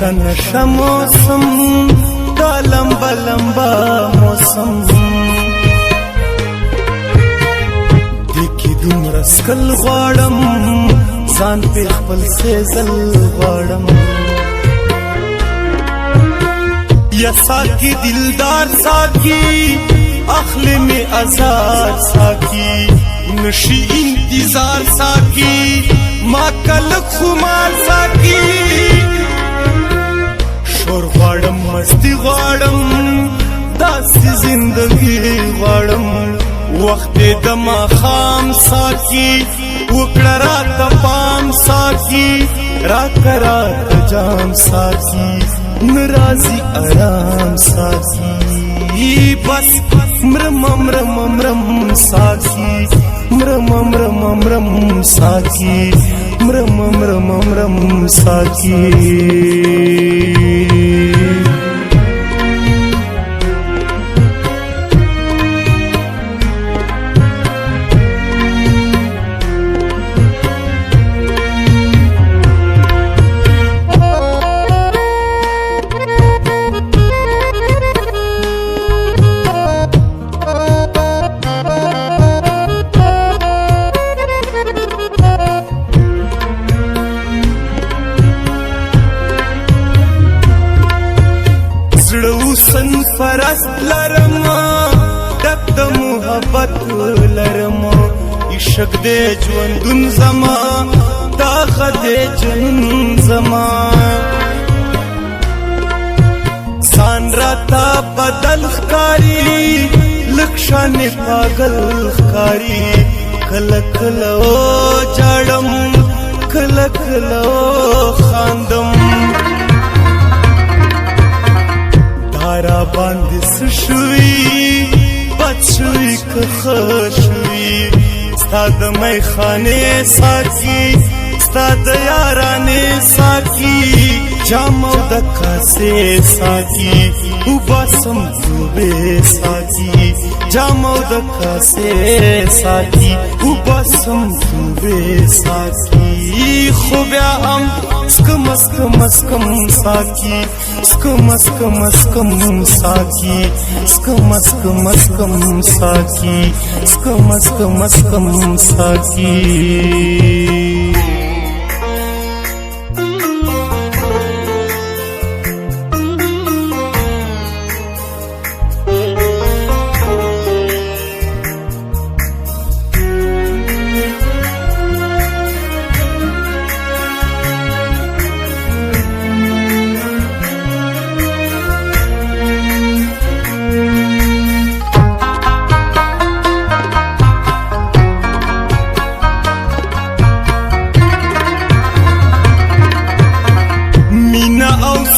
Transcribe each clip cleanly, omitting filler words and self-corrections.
نشا نشا موسم دا لمبا لمبا موسم دیکی دومره سکل غواړم ځان پې خپل سېزل غواړم یا ساکی دلدار ساکی اخلی میں ازار ساکی نشی انتظار ساکی ما کلک خمار ساکی شور غواړم مستی غواړم داسې زندگی غواړم وخت د ماښام ساکی وکړه راته پام ساکی راته راته جام ساکی نرازی آرام ساکی بس مرم مرم مرم ساکی مرم مرم مرم ساکی مرم مرم مرم ساکی سن فرست لرما دک د محبت لرما عشق دے ژوندون زما داغه دے جنون زما ځان راته بدل ښکاري لږ شان پاگل ښکاري کله کله جاړم کله کله خاندم را باندې سشوي بد شوي که ښه شوي ستا د میخانې ساقي ستا د یارانې ساقي جام او د کاسې ساقي وباسم دوبې ساقي جام او د کاسې ساقي وباسم دوبې ساقي خو بیا هم سکم سکم سکم ساقي سکم سکم سکم ساقي سکم سکم سکم ساقي سکم سکم سکم ساقي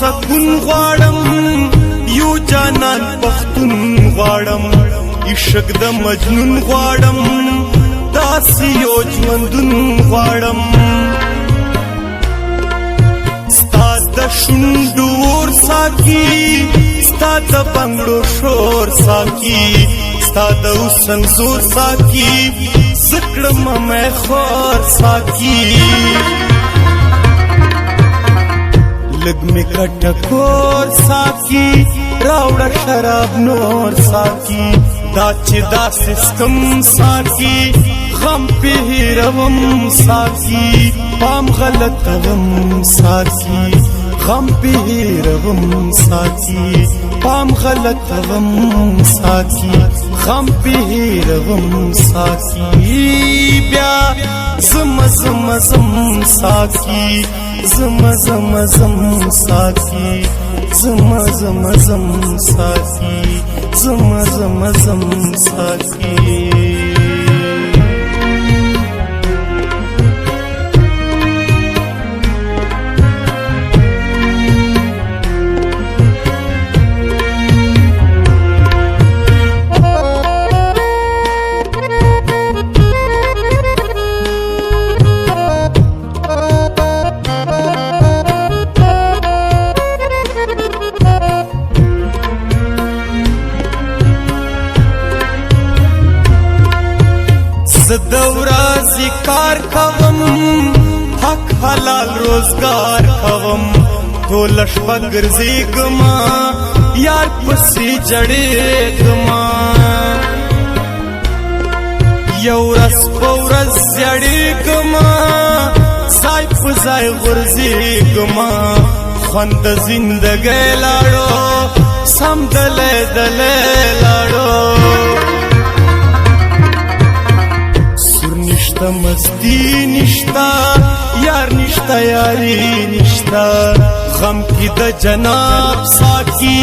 سکون غواړم یو جانان پختون غواړم عشق د مجنون غواړم داسې یو ژوندون غواړم ستا د شونډو اور ساقي ستا د بنګړو شور ساقي ستا د حسن زور ساقي زه کړم مې خور ساقي لگ میں کٹکور ساکی راوڑا شراب نور ساکی داچ دا سسکم ساکی غم پہ روم ساکی پام غلط غم ساکی غم پہ روم ساکی پام غلط غم ساکی غم پہ روم ساکی بیا زم زم زم ساکی زم زم زم ساقي زم زم زم ساقي زم زم زم ساقي زدورازی کار کوم حق حلال روزگار کوم ټوله شپه ګرځېږما یار پسې جړېږما یو ورځ په ورځ زړېږما ځای په ځای غورځېږما خوند د زندګۍ لاړو سم دلی دلی لاړو سور نشته مستی نشته یار نشته یاری نشته غم کی د جناب ساکی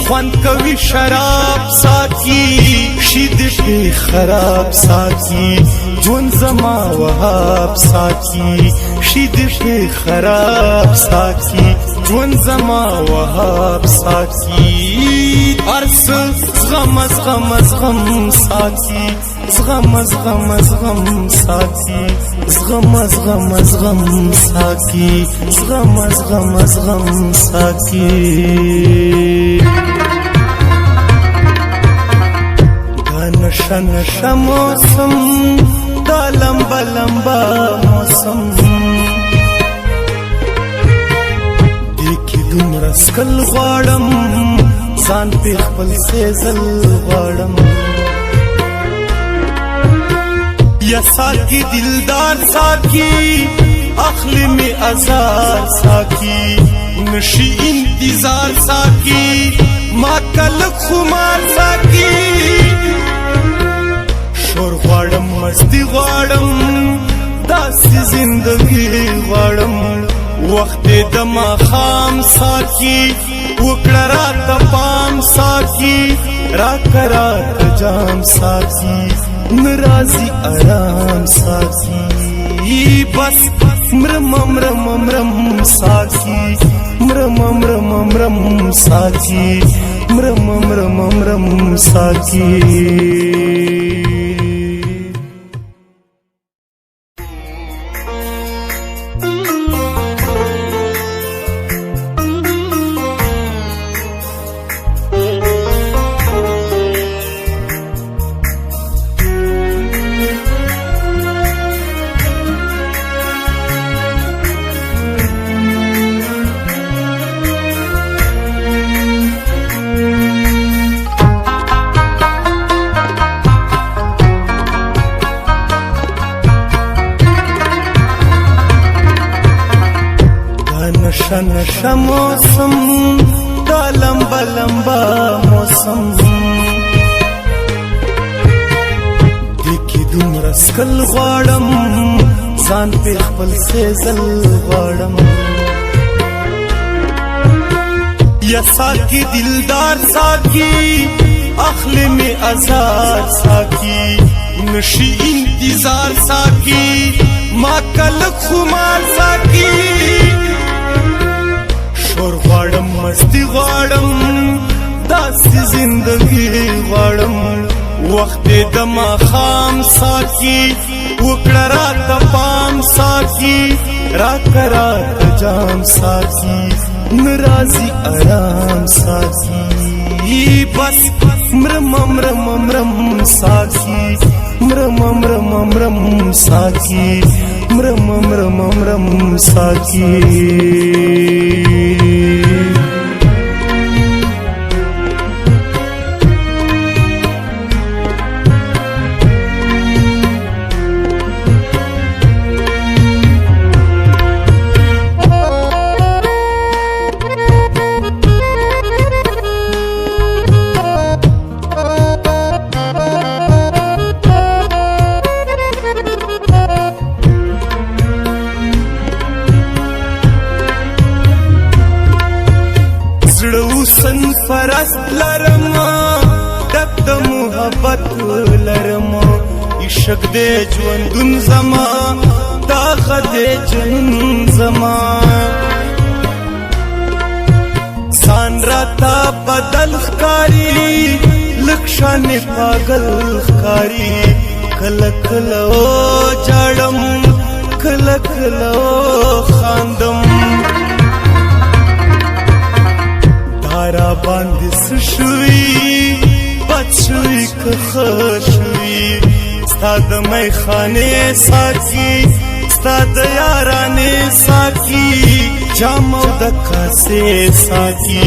خوند کوي شراب ساکی شید پی خراب ساکی جون زما وهاب ساکی شید پی خراب ساکی جون زما وهاب ساکی ارس زغم زغم زغم ساکی زغم زغم زغم ساکی زغم زغم زغم ساکی زغم زغم زغم ساکی نشا نشا موسم دا لمبا لمبا موسم دیکی دومره سکل غواړم ځان پې خپل سیزل غواړم یا ساکی دلدار ساکی اخلی می ازار ساکی نشی انتظار ساکی ما کلک خمار ساکی شور غواړم مستی غواړم داسې زندګي غواړم وخت د ماښام ساکی وکړه راته پام ساکی راکه راته جام ساکی ناراضي آرام ساکی بس مرم مرم مرم ساکی مرم مرم مرم ساکی مرم مرم مرم ساکی نشا نشا موسم دا لمبا لمبا موسم دیکی دومره سکل غواړم ځان پې خپل سیزل غواړم یا ساکی دلدار ساکی اخلی می ازار ساکی نشی انتظار ساکی ما کلک خمار ساکی شور غواړم مستی غواړم داسې زندګي غواړم وخت د ماښام ساکی وکړه راته پام ساکی راکه راته جام ساکی ناراضي آرام ساکی بس مرم مرم مرم ساکی مرم مرم مرم ساکی مرم مرم مرم ساکی حسن فرست لرما دب د محبت لرما عشق دې ژوندون زما داغه دې جنون زما سان راتا بدل ښکاری لکشان پاگل ښکاری کله کله جاړم کله کله خاندم تارا باندې سشوي بچوي که خشوي ستا د میخانې ساکی ستا د یارانې ساکی جام او د کاسې ساقي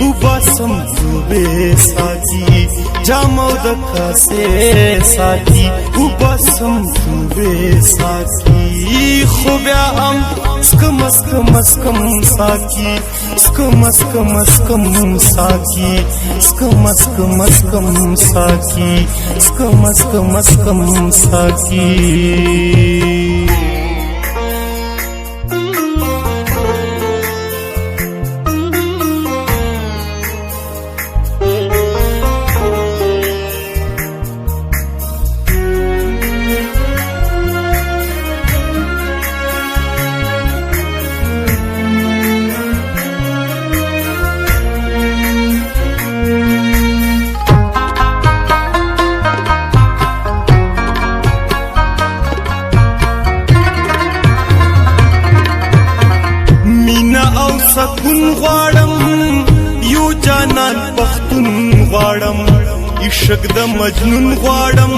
وباسم دوبه ساقي جام او د کاسې ساقي وباسم دوبه ساقي خو بیا هم سکم سکم سکم ساقي سکم سکم سکم ساقي سکم سکم سکم ساقي سکم سکم سکم ساقي سکون غواړم یو جانان پختون غواړم عشق د مجنون غواړم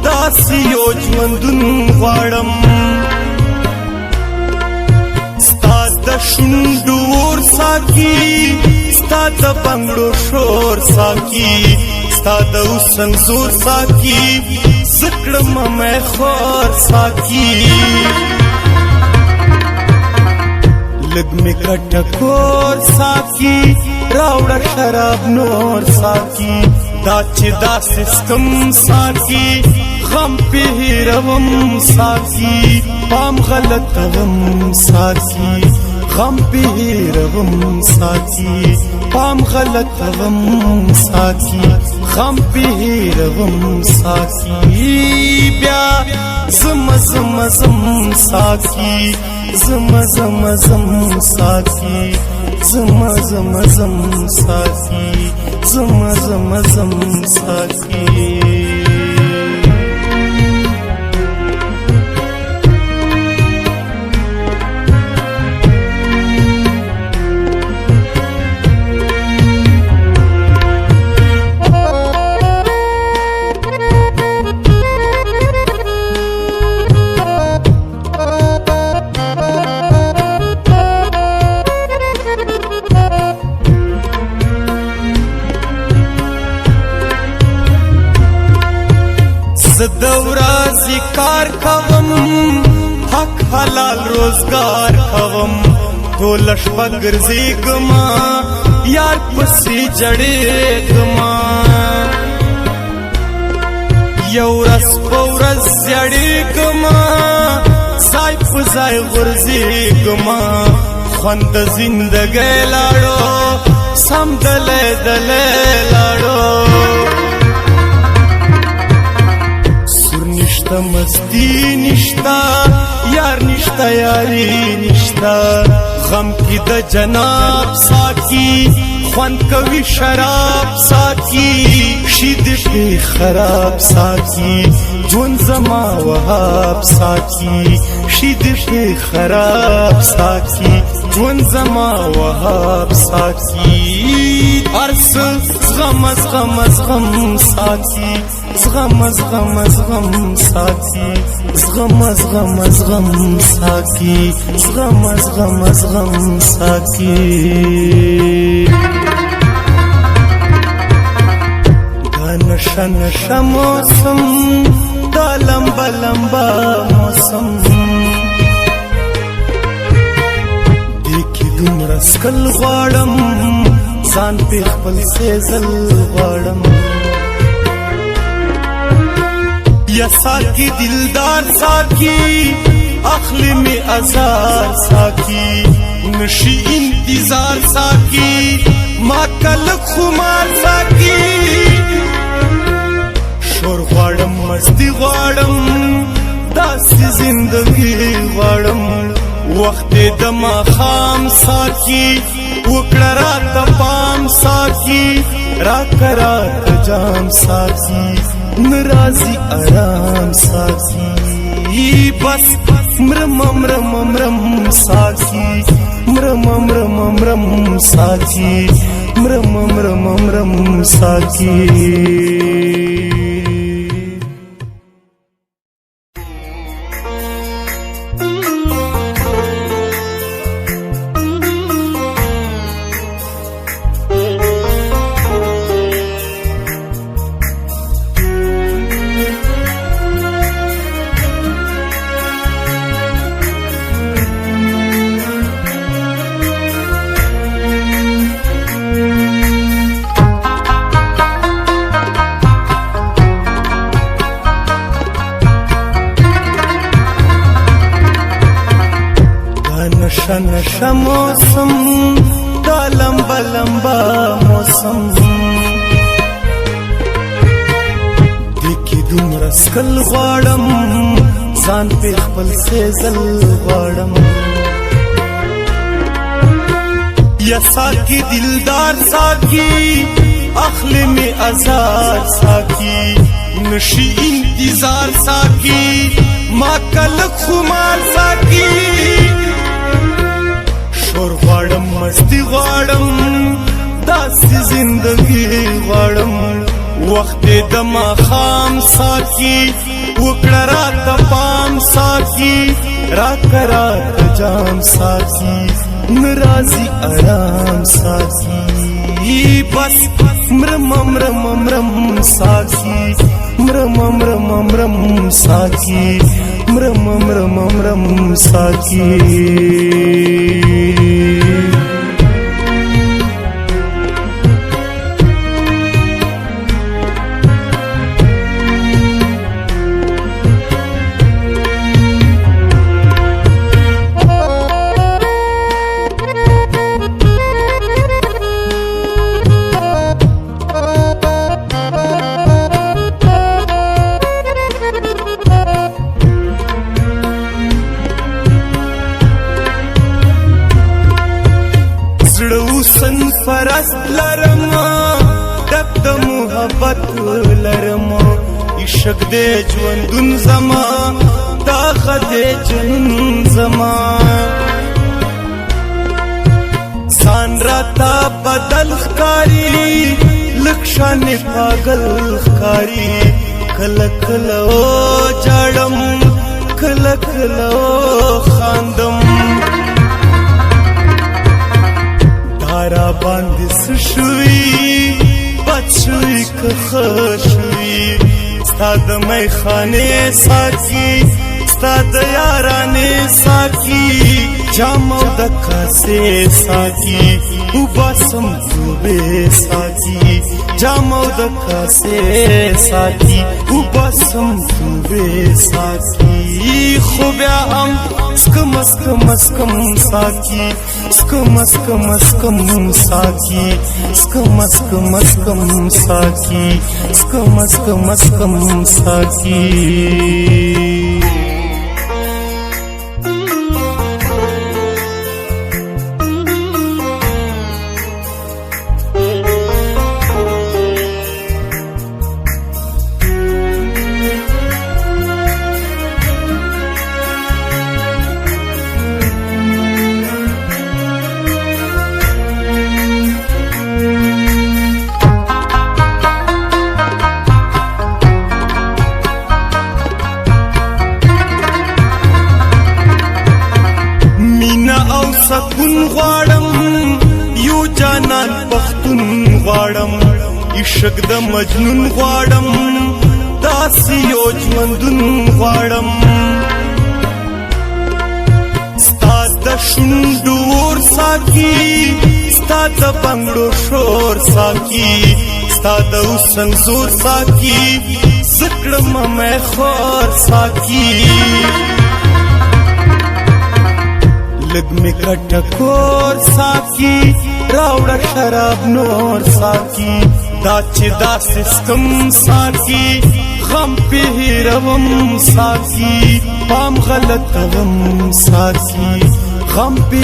داسې یو ژوندون غواړم ستا د شونډو اور ساقي ستا د بنګړو شور ساقي ستا د حسن زور ساقي زه کړم مې خور ساقي لگ میں کٹکور ساقی راوڑا شراب نور ساقی داچ دا سسکم ساقی غم پہ روم ساقی پام غلط غم ساقی غم پہ روم ساقی پام غلط غم ساقی غم پہ روم ساقی بیا زم زم زم ساقی زم زم زم ساقي زم زم زم ساقي زم زم زم ساقي دورا ذکر کوم حق حلال روزگار کوم ټول شپه ګرځېږم یار پسې جړېږم یو ورځ په ورځ زړېږم ځای په ځای غورځېږم خوند د زندګۍ لاړو سم دلی دلی لاړو نشتا مستی نشتا یار نشتا یاری نشتا غم کی د جناب ساقی خوان کوي شراب ساقی شید پی خراب ساقی جون زما وهاب ساقی شید پی خراب ساقی جون زما وهاب ساقی ارس زغم زغم زغم ساقی زغم زغم زغم ساقي زغم زغم زغم ساقي زغم زغم زغم ساقي دا نشه نشه موسم دا لمبا لمبا موسم دیکی دومره سکل غواړم ځان پې خپل سیزل غواړم یا ساقی دلدار ساقی اخلی میں ازار ساقی نشی انتظار ساقی ما کل خمار ساقی شور غواړم مستی غواړم داسې زندگی غواړم وخت د ماښام ساقی وکړه راته پام ساقی راکړه جام ساقی نرازی آرام ساقی بس مرم مرم مرم ساقی مرم مرم مرم ساقی مرم مرم مرم ساقی نشه نشه موسم دا لمبا لمبا موسم دیکی دومره سکل غواړم ځان پې خپل سیزل غواړم یا ساکی دلدار ساکی اخلی میں ازار ساکی نشی انتظار ساکی ما کلک خمار ساکی شور غواړم مستی غواړم داسې زندگی غواړم وخت د ماښام ساکی وکړه راته پام ساکی راکه راته جام ساکی نرازی آرام ساکی بس مرم مرم مرم ساکی مرم مرم مرم ساکی مرم مرم مرم ساکی سن فرست لرما دک د محبت لرما عشق دې ژوندون زما داغه دې جنون زما سان راتا بدل ښکاری لکشان پاگل ښکاری کله کله جاړم کله کله خاندم را باندې سشوي بچوي که خشوي ستا د میخانې ساکی ستا د یارانې ساکی جام او د کاسې ساکی وباسم دوبې ساکی جام او د کاسې ساکی وباسم دوبې ساکی خو بیا هم سکم اسکم اسکم ساکی سکم اسکم اسکم ساکی سکم اسکم اسکم ساکی سکم اسکم اسکم ساکی سکون غواړم یو جانان پختون غواړم عشق د مجنون غواړم داسې یو ژوندون غواړم ستا د شونډو اور ساکی ستا د بنګړو شور ساکی ستا د حسن زور ساکی زه کړم مې خور ساکی لگ میں کٹکور ساکی راوڑا شراب نور ساکی داچ دا سسکم ساکی غم پہ روم ساکی پام غلط غم ساکی غم پہ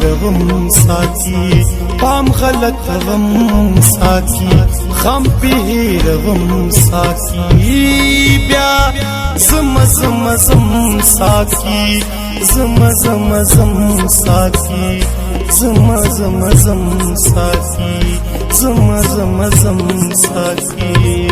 روم ساکی پام غلط غم ساکی غم پہ روم ساکی بیا زم زم زم ساکی زم زم زم ساکی زم زم زم ساکی زم زم زم ساکی